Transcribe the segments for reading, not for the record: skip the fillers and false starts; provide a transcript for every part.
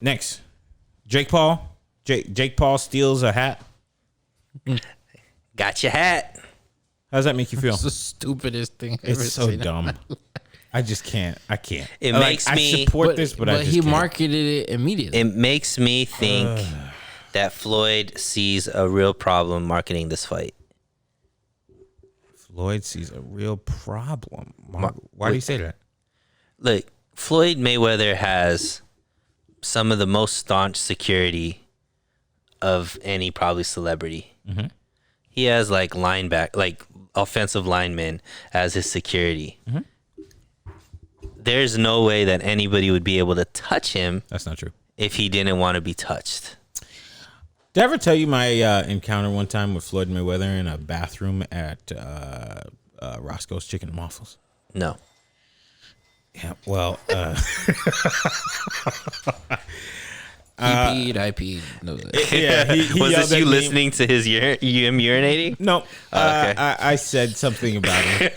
Next, Jake Paul. Jake Paul steals a hat. Got your hat. How does that make you feel? It's the stupidest thing I've ever It's so seen. dumb. I just can't. I can't. It makes me. I support this, but I just he can't. marketed it immediately. It makes me think that Floyd sees a real problem marketing this fight. Floyd sees a real problem. Why do you say that? Look, Floyd Mayweather has some of the most staunch security of any probably celebrity. Mm-hmm. He has like offensive linemen as his security. Mm-hmm. There's no way that anybody would be able to touch him. That's not true. If he didn't want to be touched. Did I ever tell you my encounter one time with Floyd Mayweather in a bathroom at Roscoe's Chicken and Waffles? No. Yeah, well, He peed, I peed. No, yeah, he Was yelled this at you me. listening to his him urinating? No, okay. I said something about it.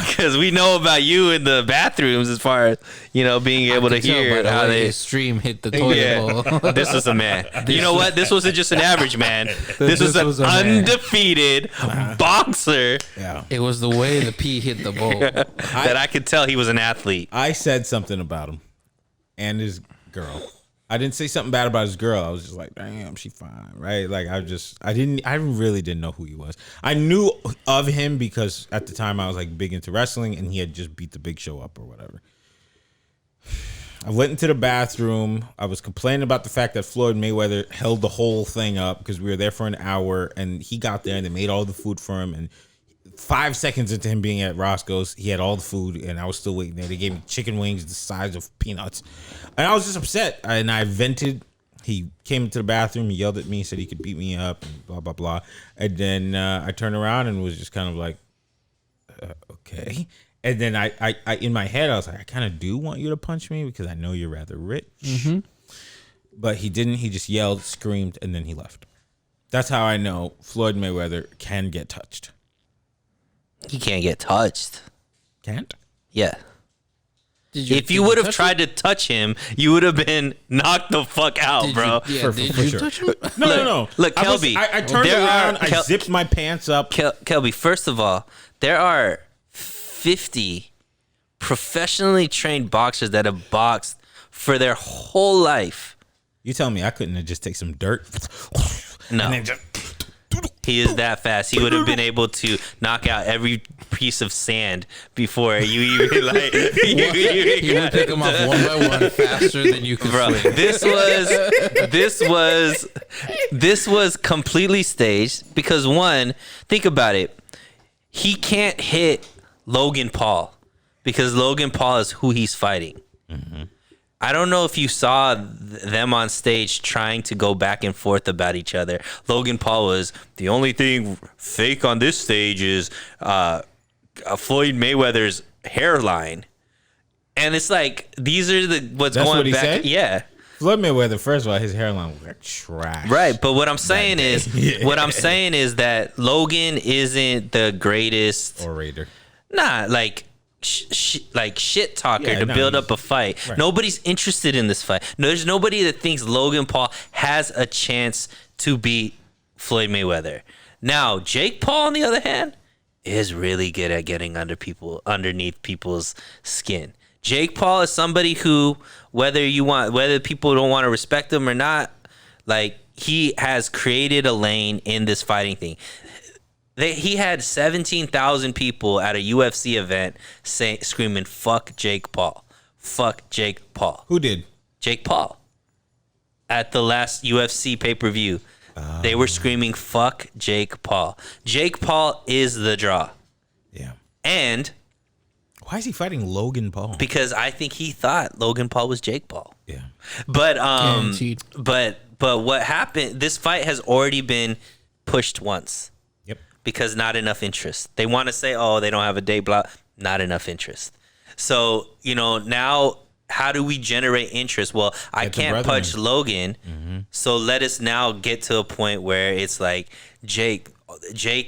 Because we know about you in the bathrooms as far as, being able to hear how they... his stream hit the toilet bowl. This was a man. You know what? This wasn't just an average man. This was an undefeated boxer Yeah, It was the way the pee hit the bowl. that I could tell he was an athlete. I said something about him and his girl. I didn't say something bad about his girl. I was just like, damn, she fine, right? Like I really didn't know who he was. I knew of him because at the time I was like big into wrestling and he had just beat the Big Show up or whatever. I went into the bathroom. I was complaining about the fact that Floyd Mayweather held the whole thing up because we were there for an hour and he got there and they made all the food for him. And 5 seconds into him being at Roscoe's, he had all the food and I was still waiting there. They gave me chicken wings the size of peanuts. And I was just upset. And I vented. He came into the bathroom. He yelled at me, said he could beat me up and blah, blah, blah. And then I turned around and was just kind of like, okay. And then I in my head, I was like, I kind of do want you to punch me because I know you're rather rich. Mm-hmm. But he didn't. He just yelled, screamed, and then he left. That's how I know Floyd Mayweather can get touched. He can't get touched. Can't? Yeah. If you would have tried to touch him, you would have been knocked the fuck out, bro. Did you sure. touch him? No. Look, Kelby. I turned around, I zipped my pants up. Kelby, first of all, there are 50 professionally trained boxers that have boxed for their whole life. You tell me I couldn't have just take some dirt? No. And then just... He is that fast. He would have been able to knock out every piece of sand before you even like. He would pick them off one by one faster than you could Bro, swing. this was completely staged because one, think about it. He can't hit Logan Paul because Logan Paul is who he's fighting. Mm-hmm. I don't know if you saw them on stage trying to go back and forth about each other. Logan Paul was the only thing fake on this stage is Floyd Mayweather's hairline, and it's like these are what's That's going what he back. said? Yeah, Floyd Mayweather, first of all, his hairline was like trash. right. But what I'm saying is, that Logan isn't the greatest Orator. Nah, like shit talker Yeah, to no, build up a fight. Right. Nobody's interested in this fight. No, there's nobody that thinks Logan Paul has a chance to beat Floyd Mayweather. Now, Jake Paul, on the other hand, is really good at getting underneath people's skin. Jake Paul is somebody who, whether people don't want to respect him or not, like he has created a lane in this fighting thing. He had 17,000 people at a UFC event screaming, fuck Jake Paul. Fuck Jake Paul. Who did? Jake Paul. At the last UFC pay-per-view. They were screaming, fuck Jake Paul. Jake Paul is the draw. Yeah. And Why is he fighting Logan Paul? because I think he thought Logan Paul was Jake Paul. Yeah. But Guaranteed. but what happened, this fight has already been pushed once. Because not enough interest. They want to say, oh, they don't have a date, blah. Not enough interest. So, now how do we generate interest? Well, I can't punch Logan. Mm-hmm. So let us now get to a point where it's like Jake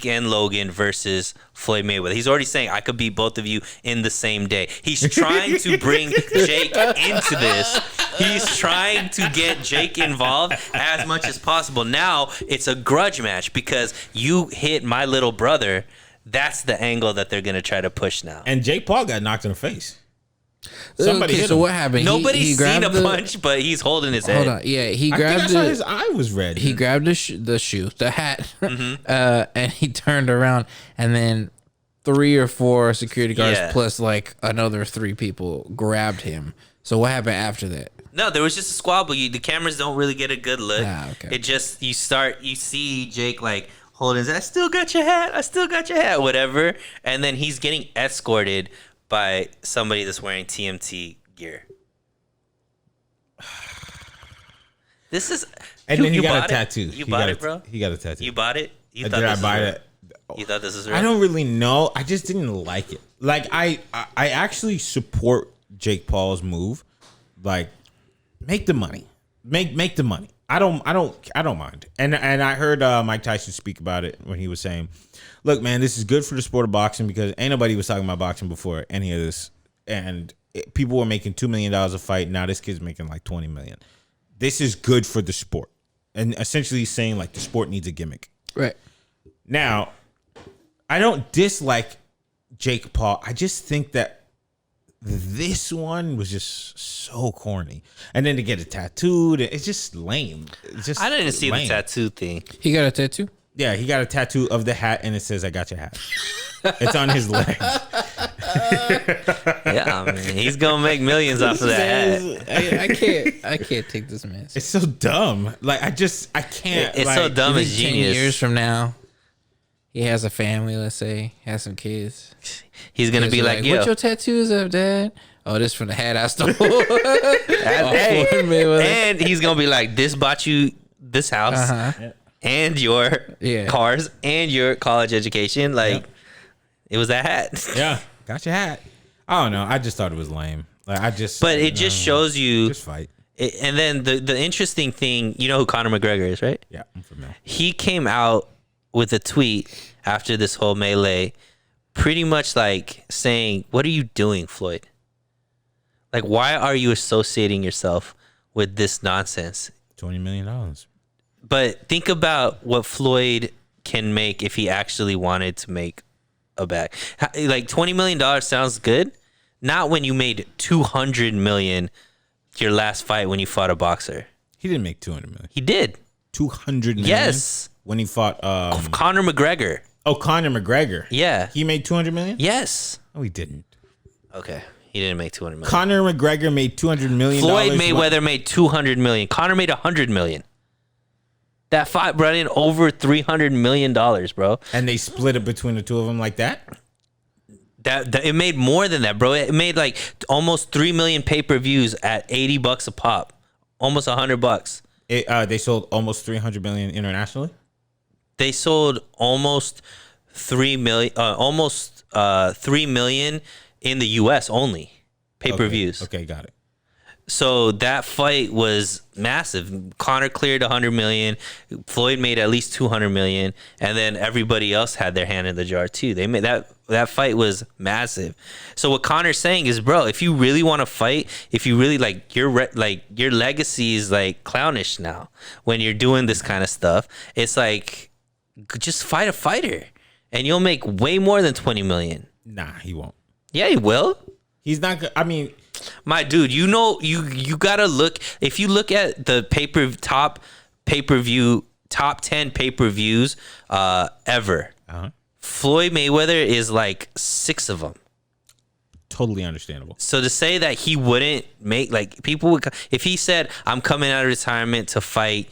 and Logan versus Floyd Mayweather. He's already saying, I could beat both of you in the same day. He's trying to bring Jake into this He's trying to get Jake involved as much as possible. Now it's a grudge match because you hit my little brother. That's the angle that they're gonna try to push now. And Jake Paul got knocked in the face. Somebody hit so him. what happened? Nobody's seen a grabbed punch, but he's holding his head. Hold on. Yeah, he I think grabbed I saw his eye was red. He grabbed the hat, and he turned around, and then 3 or 4 security guards plus like another 3 people grabbed him. So what happened after that? No, there was just a squabble. The cameras don't really get a good look. Okay. It just you see Jake like holding his. I still got your hat, whatever. And then he's getting escorted by somebody that's wearing TMT gear. This is. And then he got a bought tattoo. You bought it, bro. He got a tattoo. You bought it. You Did I buy it? You thought this was real? I don't really know. I just didn't like it. Like I actually support Jake Paul's move. Like, make the money. Make the money. I don't mind. And I heard Mike Tyson speak about it when he was saying, "Look, man, this is good for the sport of boxing because ain't nobody was talking about boxing before any of this, and people were making $2 million a fight. Now this kid's making like $20 million. This is good for the sport." And essentially saying like the sport needs a gimmick. Right. Now, I don't dislike Jake Paul. I just think that this one was just so corny. And then to get it tattooed, it's just lame. It's just I didn't see lame. the tattoo thing. He got a tattoo? Yeah, he got a tattoo of the hat and it says, "I got your hat." It's on his leg. Yeah, I mean, he's gonna make millions off of that hat. I can't take this mess. It's so dumb. Like, I can't. It's like, so dumb. You It's think 10 genius. years from now, he has a family, let's say, has some kids. He's gonna be like, "Yo, "What your tattoos up, Dad?" "Oh, this from the hat I stole." hey." Floyd Mayweather. And he's gonna be like, "This bought you this house and your cars and your college education." Like, it was that hat. Yeah, got your hat. I don't know. I just thought it was lame. Like, But it just shows you. Just fight. And then the interesting thing, you know who Conor McGregor is, right? Yeah, I'm familiar. He came out with a tweet after this whole melee, pretty much like saying, "What are you doing, Floyd? Like, why are you associating yourself with this nonsense?" $20 million. But think about what Floyd can make if he actually wanted to make a bag. Like $20 million sounds good. Not when you made $200 million your last fight when you fought a boxer. He didn't make $200 million. He did. $200 million. Yes. When he fought Conor McGregor. Oh, Conor McGregor. Yeah. He made $200 million? Yes. No, he didn't. Okay. He didn't make $200 million. Conor McGregor made $200 million. Floyd Mayweather made $200 million. Conor made $100 million. That fight brought in over $300 million, bro. And they split it between the two of them like that? That it made more than that, bro. It made like almost 3 million pay-per-views at $80 a pop. Almost $100. They sold almost 300 million internationally? They sold almost 3 million in the US only. Pay-per-views. Okay, got it. So that fight was massive. Conor cleared 100 million. Floyd made at least 200 million, and then everybody else had their hand in the jar too. They made that fight was massive. So what Conor's saying is, bro, if you really want to fight, if you really like your legacy is like clownish now when you're doing this kind of stuff. It's like just fight a fighter, and you'll make way more than 20 million. Nah, he won't. Yeah, he will. He's not. I mean, my dude, you know, you gotta look. If you look at the top 10 pay-per-views ever, Floyd Mayweather is like 6 of them. Totally understandable. So to say that he wouldn't make, like, people would, if he said, "I'm coming out of retirement to fight,"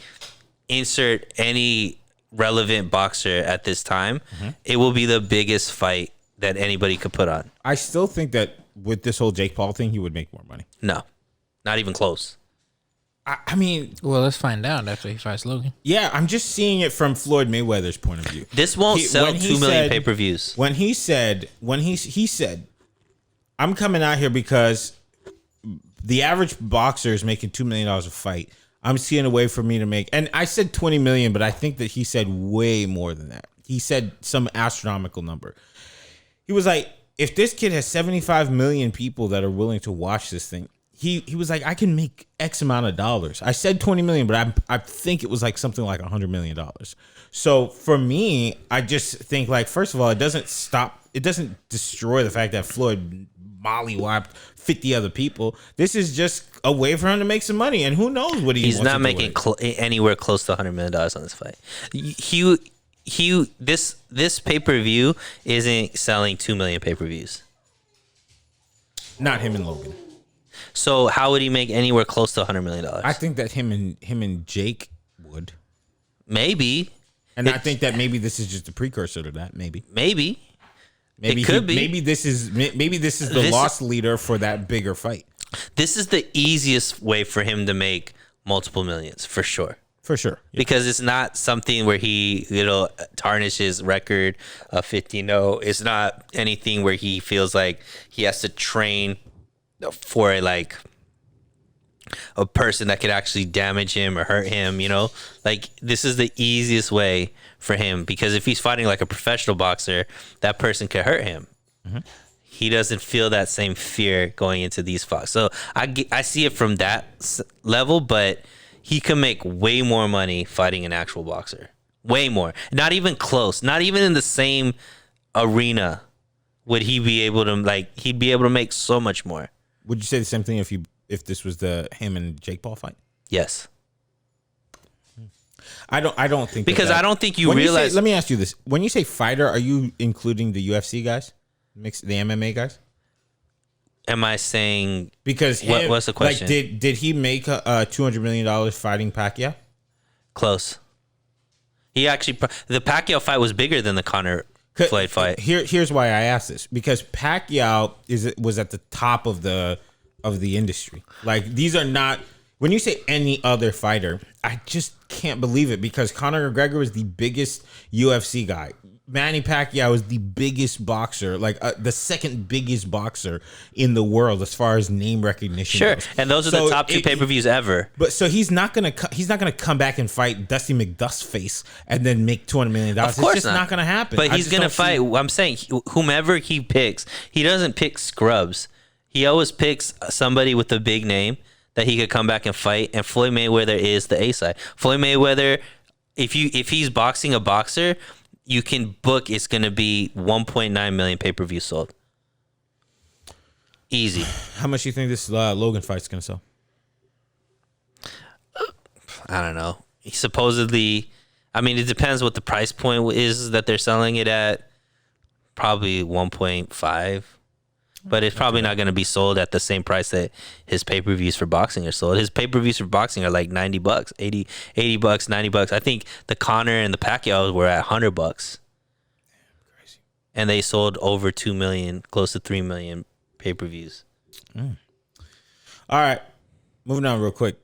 insert any relevant boxer at this time, it will be the biggest fight that anybody could put on. I still think that with this whole Jake Paul thing, he would make more money. No, not even close. I mean, Well, let's find out after he fights Logan. yeah, I'm just seeing it from Floyd Mayweather's point of view. This won't sell when 2 million pay-per-views. When he said, "I'm coming out here because the average boxer is making $2 million a fight. I'm seeing a way for me to make," and I said 20 million, but I think that he said way more than that. He said some astronomical number. He was like, if this kid has 75 million people that are willing to watch this thing, he was like, I can make X amount of dollars. I said 20 million, but I think it was like something like $100 million. So for me, I just think like, first of all, it doesn't destroy the fact that Floyd mollywopped 50 other people. This is just a way for him to make some money, and who knows what he's not making anywhere close to $100 million on this fight. This pay-per-view isn't selling 2 million pay-per-views. Not him and Logan. So how would he make anywhere close to $100 million? I think that him and Jake would. Maybe. And I think that maybe this is just a precursor to that. Maybe it could be. Maybe this is the loss leader for that bigger fight. This is the easiest way for him to make multiple millions, for sure. For sure. Yeah. Because it's not something where he, tarnish his record of 50-0. It's not anything where he feels like he has to train for a person that could actually damage him or hurt him, Like, this is the easiest way for him, because if he's fighting like a professional boxer, that person could hurt him. Mm-hmm. He doesn't feel that same fear going into these fights. So I see it from that level, but he can make way more money fighting an actual boxer. Way more. Not even close. Not even in the same arena would he be able to, he'd be able to make so much more. Would you say the same thing if this was the him and Jake Paul fight? Yes. I don't think because I don't think you realize. Let me ask you this: when you say fighter, are you including the UFC guys, the MMA guys? Am I saying because what's the question? Like, did he make $200 million fighting Pacquiao? Close. He actually the Pacquiao fight was bigger than the Conor Floyd fight. Here's why I asked this, because Pacquiao was at the top of the industry. Like, these are not, when you say any other fighter, I just can't believe it, because Conor McGregor was the biggest UFC guy. Manny Pacquiao is the biggest boxer, the second biggest boxer in the world as far as name recognition. Sure, goes. and those are the top two pay-per-views ever. But so he's not gonna come back and fight Dusty McDustface and then make $200 million. Of course, it's just not gonna happen. But he's gonna fight. I'm saying whomever he picks, he doesn't pick scrubs. He always picks somebody with a big name that he could come back and fight. And Floyd Mayweather is the A side. Floyd Mayweather, if he's boxing a boxer, you can book it's going to be 1.9 million pay-per-view sold. Easy. How much do you think this Logan fight's going to sell? I don't know. Supposedly, I mean, it depends what the price point is that they're selling it at. Probably 1.5. But it's probably not going to be sold at the same price that his pay-per-views for boxing are sold. His pay-per-views for boxing are like $90, $80, $90. I think the Conor and the Pacquiao were at $100. Crazy. And they sold over 2 million, close to 3 million pay-per-views. All right. Moving on real quick.